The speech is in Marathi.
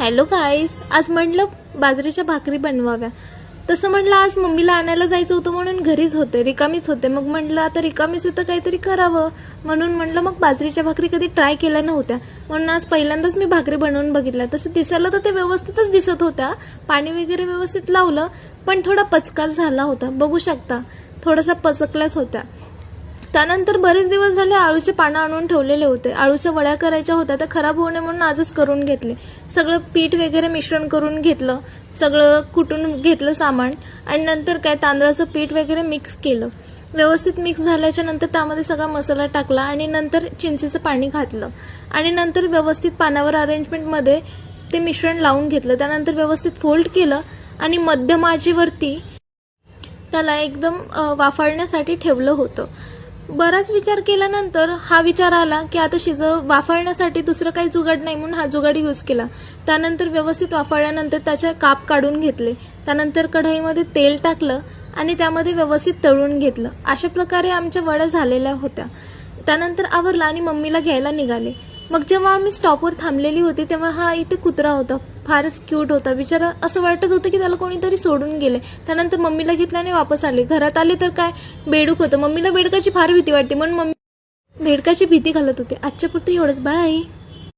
हॅलो गाईस, आज म्हटलं बाजरीच्या भाकरी बनवाव्या. तसं म्हटलं आज मम्मीला आणायला जायचं होतं म्हणून घरीच होते, रिकामीच होते. मग म्हटलं आता रिकामीच आहे तर काहीतरी करावं म्हणून म्हटलं मग बाजरीच्या भाकरी कधी ट्राय केल्या नव्हत्या म्हणून आज पहिल्यांदाच मी भाकरी बनवून बघितल्या. तसं दिसायला तर ते व्यवस्थितच दिसत होत्या, पाणी वगैरे व्यवस्थित लावलं, पण थोडा पचकाच झाला होता. बघू शकता थोडासा पचकल्याच होत्या. त्यानंतर बरेच दिवस झाले आळूचे पानं आणून ठेवलेले होते. आळूच्या वड्या करायच्या होत्या, त्या खराब होऊ नये म्हणून आजच करून घेतले. सगळं पीठ वगैरे मिश्रण करून घेतलं, सगळं कुटून घेतलं सामान आणि नंतर काय तांदळाचं पीठ वगैरे मिक्स केलं. व्यवस्थित मिक्स झाल्याच्या नंतर त्यामध्ये सगळा मसाला टाकला आणि नंतर चिंचेचं पाणी घातलं आणि नंतर व्यवस्थित पानावर अरेंजमेंटमध्ये ते मिश्रण लावून घेतलं. त्यानंतर व्यवस्थित फोल्ड केलं आणि मध्यम आचेवरती त्याला एकदम वाफळण्यासाठी ठेवलं होतं. बराच विचार केल्यानंतर हा विचार आला की आता वाफळण्यासाठी दुसरं काही जुगाड नाही म्हणून हा जुगाड यूज केला. त्यानंतर व्यवस्थित वाफळल्यानंतर त्याचे काप काढून घेतले. त्यानंतर कढईमध्ये तेल टाकलं आणि त्यामध्ये व्यवस्थित तळून घेतलं. अशा प्रकारे आमच्या वड्या झालेल्या होत्या. त्यानंतर आवरला आणि मम्मीला घ्यायला निघाले. मग जेव्हा आम्ही स्टॉपवर थांबलेली होती तेव्हा हा इथे कुत्रा होता, फारच क्यूट होता. बिचारा असं वाटत होतं की त्याला कोणीतरी सोडून गेले. त्यानंतर मम्मीला घेतल्याने वापस आले. घरात आले तर काय बेडूक होतं. मम्मीला बेडकाची फार भीती वाटते म्हणून मम्मी बेडकाची भीती घालत होते. आजच्या पुरतं एवढंच, बाय.